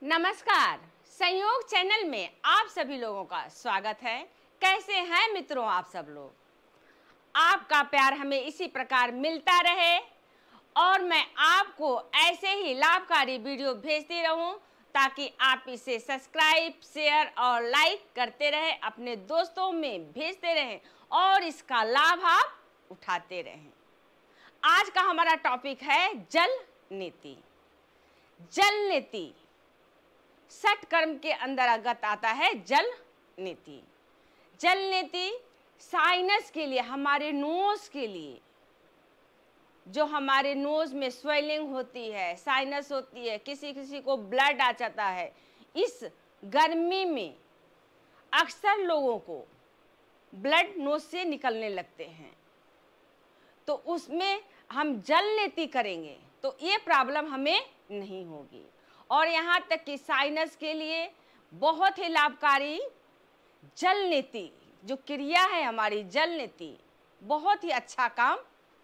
नमस्कार। संयोग चैनल में आप सभी लोगों का स्वागत है। कैसे हैं मित्रों आप सब लोग? आपका प्यार हमें इसी प्रकार मिलता रहे और मैं आपको ऐसे ही लाभकारी वीडियो भेजती रहूं ताकि आप इसे सब्सक्राइब, शेयर और लाइक करते रहें, अपने दोस्तों में भेजते रहें और इसका लाभ आप उठाते रहें। आज का हमारा टॉपिक है जल नीति। जल नीति षट कर्म के अंतर्गत आता है जल नीति। जल नीति साइनस के लिए, हमारे नोज के लिए, जो हमारे नोज में स्वेलिंग होती है, साइनस होती है, किसी किसी को ब्लड आ जाता है, इस गर्मी में अक्सर लोगों को ब्लड नोज से निकलने लगते हैं, तो उसमें हम जल नीति करेंगे तो ये प्रॉब्लम हमें नहीं होगी। और यहाँ तक कि साइनस के लिए बहुत ही लाभकारी जल नीति, जो क्रिया है हमारी जल नीति, बहुत ही अच्छा काम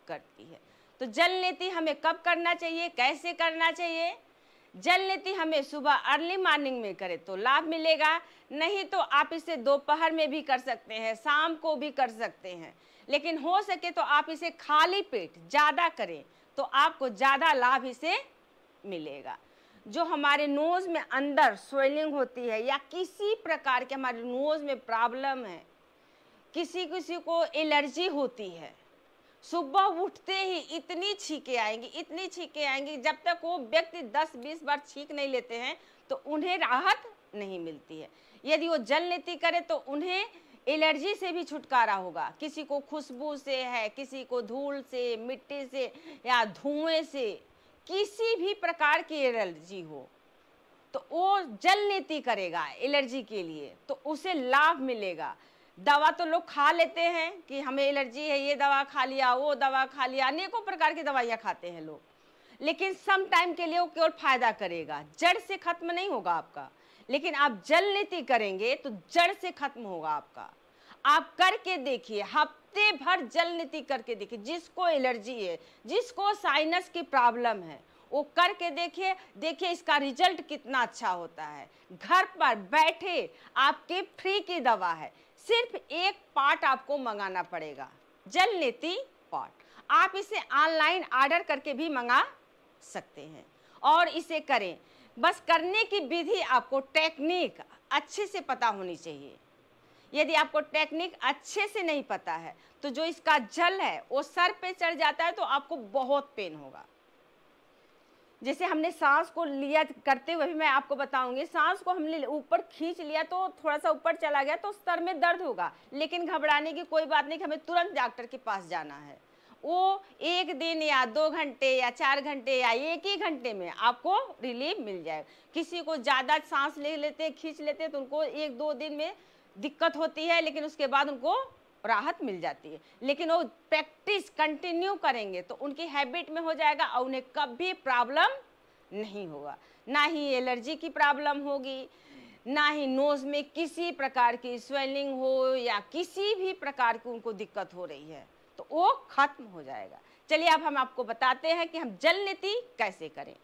करती है। तो जल नीति हमें कब करना चाहिए, कैसे करना चाहिए? जल नीति हमें सुबह अर्ली मॉर्निंग में करें तो लाभ मिलेगा, नहीं तो आप इसे दोपहर में भी कर सकते हैं, शाम को भी कर सकते हैं, लेकिन हो सके तो आप इसे खाली पेट ज़्यादा करें तो आपको ज़्यादा लाभ इसे मिलेगा। जो हमारे नोज में अंदर स्वेलिंग होती है या किसी प्रकार के हमारे नोज में प्रॉब्लम है, किसी किसी को एलर्जी होती है, सुबह उठते ही इतनी छींकें आएंगी, इतनी छींकें आएंगी, जब तक वो व्यक्ति 10-20 बार छींक नहीं लेते हैं तो उन्हें राहत नहीं मिलती है। यदि वो जल नीति करे तो उन्हें एलर्जी से भी छुटकारा होगा। किसी को खुशबू से है, किसी को धूल से, मिट्टी से या धुएं से, किसी भी प्रकार की एलर्जी हो तो वो जल नीति करेगा एलर्जी के लिए तो उसे लाभ मिलेगा। दवा तो लोग खा लेते हैं कि हमें एलर्जी है, ये दवा खा लिया, वो दवा खा लिया, अनेकों प्रकार की दवाइयाँ खाते हैं लोग, लेकिन सम टाइम के लिए वो केवल फायदा करेगा, जड़ से खत्म नहीं होगा आपका। लेकिन आप जल नीति करेंगे तो जड़ से खत्म होगा आपका। आप करके देखिए, हफ्ते भर जल नीति करके देखिए। जिसको एलर्जी है, जिसको साइनस की प्रॉब्लम है, वो करके देखिए, देखिए इसका रिजल्ट कितना अच्छा होता है। घर पर बैठे आपके फ्री की दवा है, सिर्फ एक पार्ट आपको मंगाना पड़ेगा, जल नीति पार्ट। आप इसे ऑनलाइन ऑर्डर करके भी मंगा सकते हैं और इसे करें। बस करने की विधि, आपको टेक्निक अच्छे से पता होनी चाहिए। यदि आपको टेक्निक अच्छे से नहीं पता है तो जो इसका जल है वो सर पे चढ़ जाता है तो आपको बहुत पेन होगा। जैसे हमने सांस को लिया करते हुए भी मैं आपको बताऊंगी, सांस को हमने ऊपर खींच लिया तो थोड़ा सा ऊपर चला गया तो सर में दर्द होगा, लेकिन घबराने की कोई बात नहीं कि हमें तुरंत डॉक्टर के पास जाना है। वो 1 दिन या 2 घंटे या 4 घंटे या 1 ही घंटे में आपको रिलीफ मिल जाएगा। किसी को ज़्यादा सांस ले लेते हैं, खींच लेते हैं तो उनको 1-2 दिन में दिक्कत होती है, लेकिन उसके बाद उनको राहत मिल जाती है। लेकिन वो प्रैक्टिस कंटिन्यू करेंगे तो उनकी हैबिट में हो जाएगा और उन्हें कभी प्रॉब्लम नहीं होगा, ना ही एलर्जी की प्रॉब्लम होगी, ना ही नोज में किसी प्रकार की स्वेलिंग हो या किसी भी प्रकार की उनको दिक्कत हो रही है तो वो खत्म हो जाएगा। चलिए अब हम आपको बताते हैं कि हम जल नीति कैसे करें।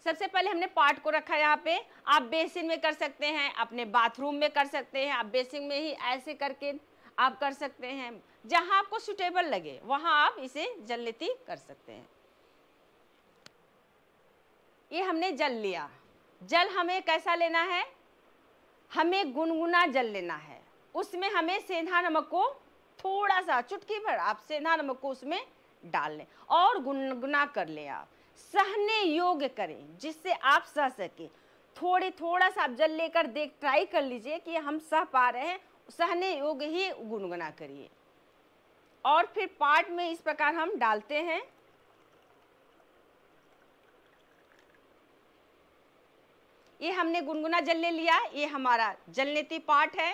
सबसे पहले हमने पार्ट को रखा यहाँ पे। आप बेसिन में कर सकते हैं, अपने बाथरूम में कर सकते हैं, आप बेसिन में ही ऐसे करके आप कर सकते हैं, जहां आपको सुटेबल लगे वहां आप इसे जल नीति कर सकते हैं। ये हमने जल लिया। जल हमें कैसा लेना है? हमें गुनगुना जल लेना है। उसमें हमें सेंधा नमक को थोड़ा सा, चुटकी भर आप सेंधा नमक को उसमें डाल लें और गुनगुना कर लें। आप सहने योग्य करें जिससे आप सह सके। थोड़ा सा आप जल लेकर ट्राई कर लीजिए कि हम सह पा रहे हैं, सहने योग्य ही गुनगुना करिए। और फिर पार्ट में इस प्रकार हम डालते हैं। ये हमने गुनगुना जल ले लिया, ये हमारा जल नीति पार्ट है।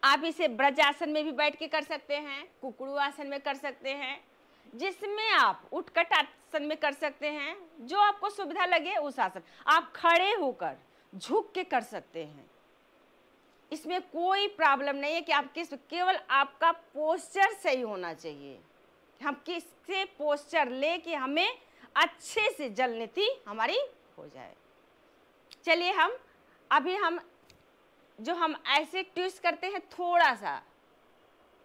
आप इसे ब्रज आसन में भी बैठ के कर सकते हैं, कुकड़ू आसन में कर सकते हैं, जिसमें आप उठकट आसन में कर सकते हैं, जो आपको सुविधा लगे उस आसन। आप खड़े होकर झुक के कर सकते हैं, इसमें कोई प्रॉब्लम नहीं है कि आप केवल आपका पोस्चर सही होना चाहिए। हम किससे पोस्चर ले कि हमें अच्छे से जलनीति हमारी हो जाए। चलिए हम जो हम ऐसे ट्विस्ट करते हैं, थोड़ा सा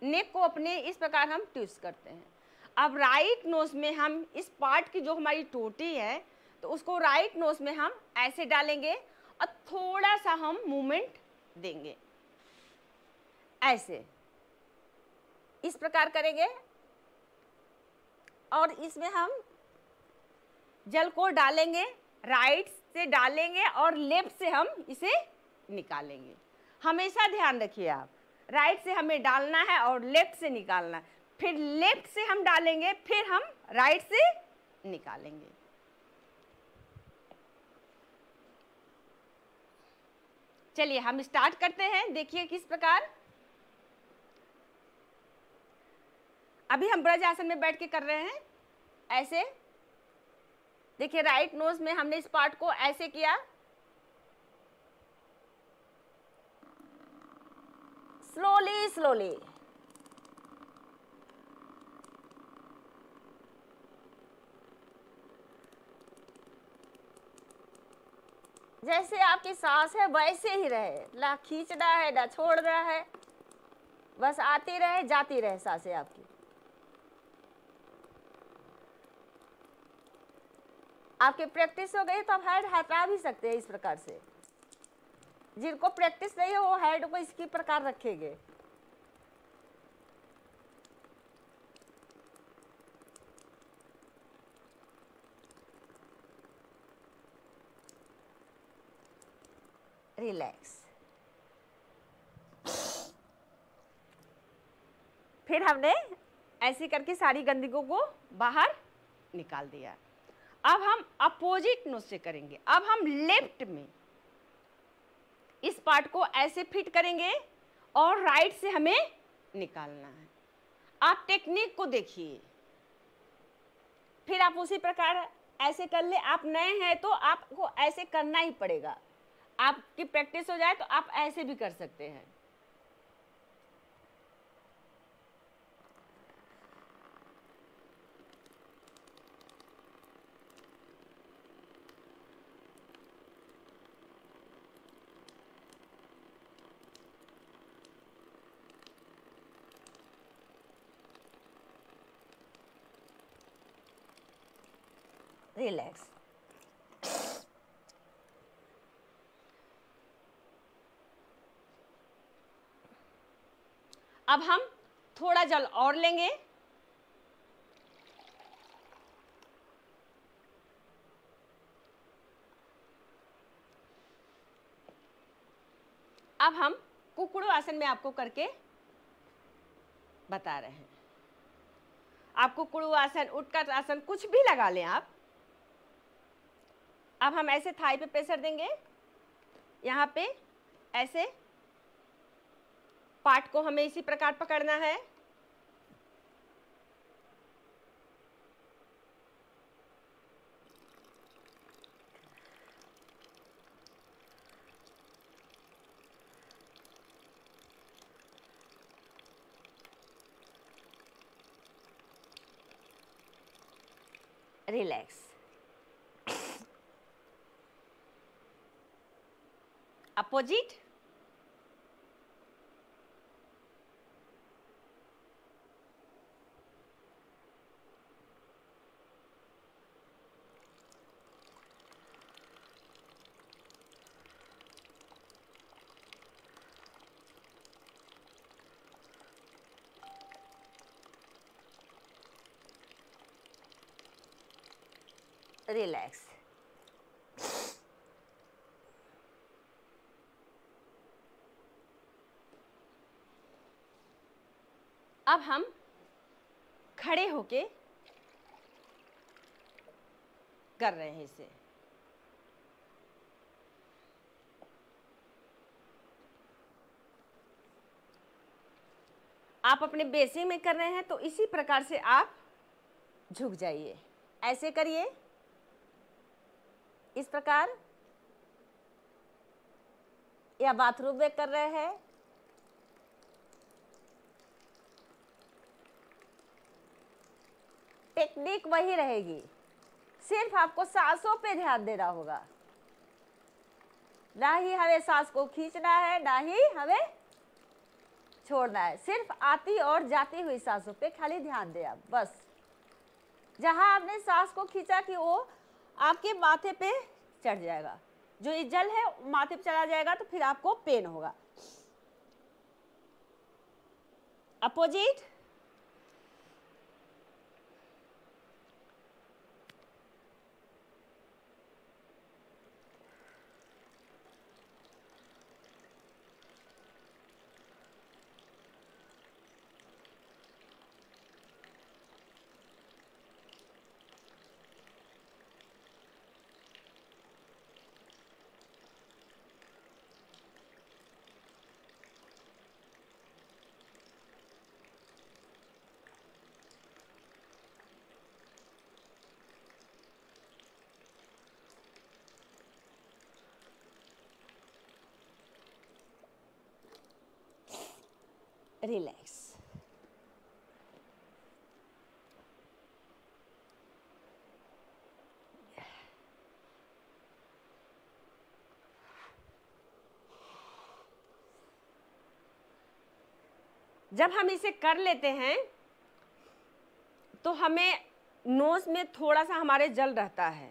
नेक को अपने इस प्रकार हम ट्विस्ट करते हैं। अब राइट नोज में हम इस पार्ट की जो हमारी टोटी है, तो उसको राइट नोज में हम ऐसे डालेंगे और थोड़ा सा हम मूवमेंट देंगे, ऐसे इस प्रकार करेंगे और इसमें हम जल को डालेंगे, राइट से डालेंगे और लेफ्ट से हम इसे निकालेंगे। हमेशा ध्यान रखिए आप, राइट से हमें डालना है और लेफ्ट से निकालना है, फिर लेफ्ट से हम डालेंगे, फिर हम राइट से निकालेंगे। चलिए हम स्टार्ट करते हैं। देखिए किस प्रकार अभी हम ब्रज आसन में बैठ के कर रहे हैं। ऐसे देखिए, राइट नोज में हमने इस पार्ट को ऐसे किया, स्लोली स्लोली, जैसे आपकी सांस है वैसे ही रहे, ना खींचना है ना छोड़ना है, बस आती रहे जाती रहे सांसें आपकी। आपकी प्रैक्टिस हो गई तो आप हेड हटा भी सकते हैं इस प्रकार से। जिनको प्रैक्टिस नहीं है वो हेड को इसकी प्रकार रखेंगे। रिलैक्स। फिर हमने ऐसे करके सारी गंदगी को बाहर निकाल दिया। अब हम अपोजिट नोज से करेंगे। अब हम लेफ्ट में इस पार्ट को ऐसे फिट करेंगे और राइट से हमें निकालना है। आप टेक्निक को देखिए, फिर आप उसी प्रकार ऐसे कर ले। आप नए हैं तो आपको ऐसे करना ही पड़ेगा। आपकी प्रैक्टिस हो जाए तो आप ऐसे भी कर सकते हैं। रिलैक्स। अब हम थोड़ा जल और लेंगे। अब हम कुकड़ू आसन में आपको करके बता रहे हैं। आप कुकड़ू आसन, उत्कट आसन कुछ भी लगा लें आप। अब हम ऐसे थाई पे प्रेशर देंगे, यहाँ पे ऐसे पार्ट को हमें इसी प्रकार पकड़ना है। रिलैक्स। अपोजिट। रिलैक्स। अब हम खड़े होके कर रहे हैं इसे। आप अपने बेसिंग में कर रहे हैं तो इसी प्रकार से आप झुक जाइए, ऐसे करिए इस प्रकार, या बाथरूम में कर रहे हैं टेक्निक वही रहेगी, सिर्फ आपको सांसों पे ध्यान देना होगा, ना ही हमें सांस को खींचना है, ना ही हमें छोड़ना है। सिर्फ आती और जाती हुई सांसों पे खाली ध्यान दें आप। बस जहां आपने सांस को खींचा कि वो आपके माथे पे चढ़ जाएगा, जो ये जल है माथे पे चला जाएगा तो फिर आपको पेन होगा। Opposite, relax. जब हम इसे कर लेते हैं तो हमें नोज में थोड़ा सा हमारे जल रहता है,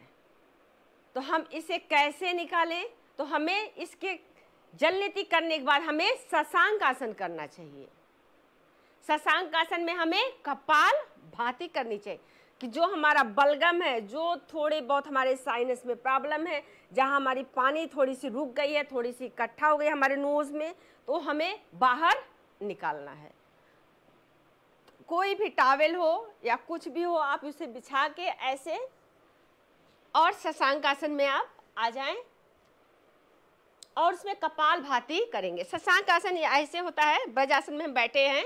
तो हम इसे कैसे निकालें? तो हमें इसके जल नीति करने के बाद हमें शशांक आसन करना चाहिए। शशांक आसन में हमें कपाल भाती करनी चाहिए कि जो हमारा बलगम है, जो थोड़े बहुत हमारे साइनस में प्रॉब्लम है, जहाँ हमारी पानी थोड़ी सी रुक गई है, थोड़ी सी इकट्ठा हो गई हमारे नोज में, तो हमें बाहर निकालना है। कोई भी टॉवेल हो या कुछ भी हो, आप उसे बिछा के ऐसे और शशांक आसन में आप आ जाएं और उसमें कपाल भाती करेंगे। शशांक आसन ऐसे होता है, वज्रासन में हम बैठे हैं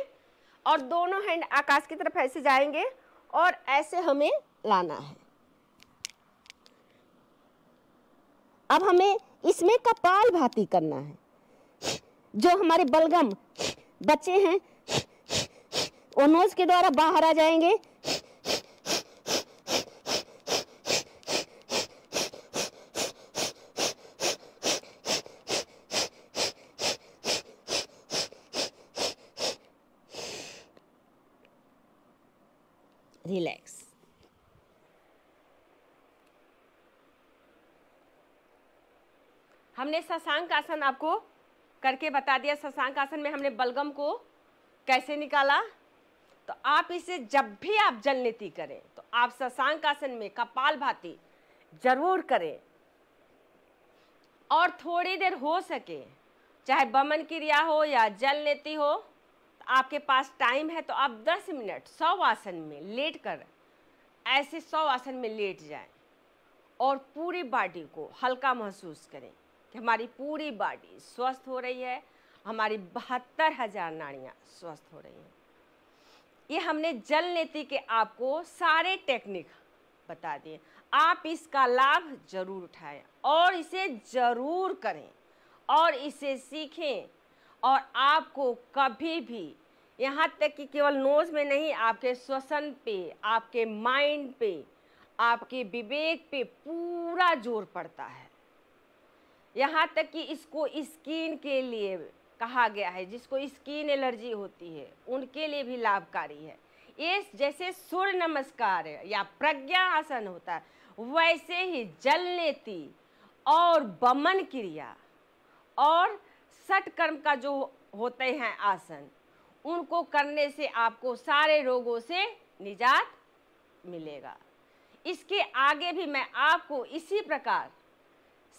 और दोनों हैंड आकाश की तरफ ऐसे जाएंगे और ऐसे हमें लाना है। अब हमें इसमें कपाल भाती करना है। जो हमारे बलगम बचे हैं वो नोज के द्वारा बाहर आ जाएंगे। रिलैक्स। हमने शशांक आसन आपको करके बता दिया। शशांक आसन में हमने बलगम को कैसे निकाला। तो आप इसे जब भी आप जल नीति करें तो आप शशांक आसन में कपाल भाती जरूर करें और थोड़ी देर हो सके, चाहे बमन क्रिया हो या जल नीति हो, तो आपके पास टाइम है तो आप 10 मिनट 100 आसन में लेट कर ऐसे 100 आसन में लेट जाएं और पूरी बॉडी को हल्का महसूस करें कि हमारी पूरी बॉडी स्वस्थ हो रही है, हमारी 72,000 नाड़ियाँ स्वस्थ हो रही हैं। ये हमने जल नीति के आपको सारे टेक्निक बता दिए। आप इसका लाभ जरूर उठाएं और इसे जरूर करें और इसे सीखें और आपको कभी भी, यहाँ तक कि केवल नोज में नहीं, आपके श्वसन पे, आपके माइंड पे, आपके विवेक पे पूरा जोर पड़ता है। यहाँ तक कि इसको स्किन के लिए कहा गया है, जिसको स्किन एलर्जी होती है उनके लिए भी लाभकारी है। ये जैसे सूर्य नमस्कार या प्रज्ञा आसन होता है, वैसे ही जल नीति और बमन क्रिया और षट कर्म का जो होते हैं आसन, उनको करने से आपको सारे रोगों से निजात मिलेगा। इसके आगे भी मैं आपको इसी प्रकार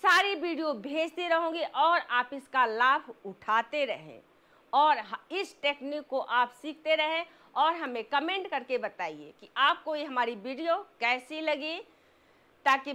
सारी वीडियो भेजती रहूंगी और आप इसका लाभ उठाते रहें और इस टेक्निक को आप सीखते रहें और हमें कमेंट करके बताइए कि आपको ये हमारी वीडियो कैसी लगी, ताकि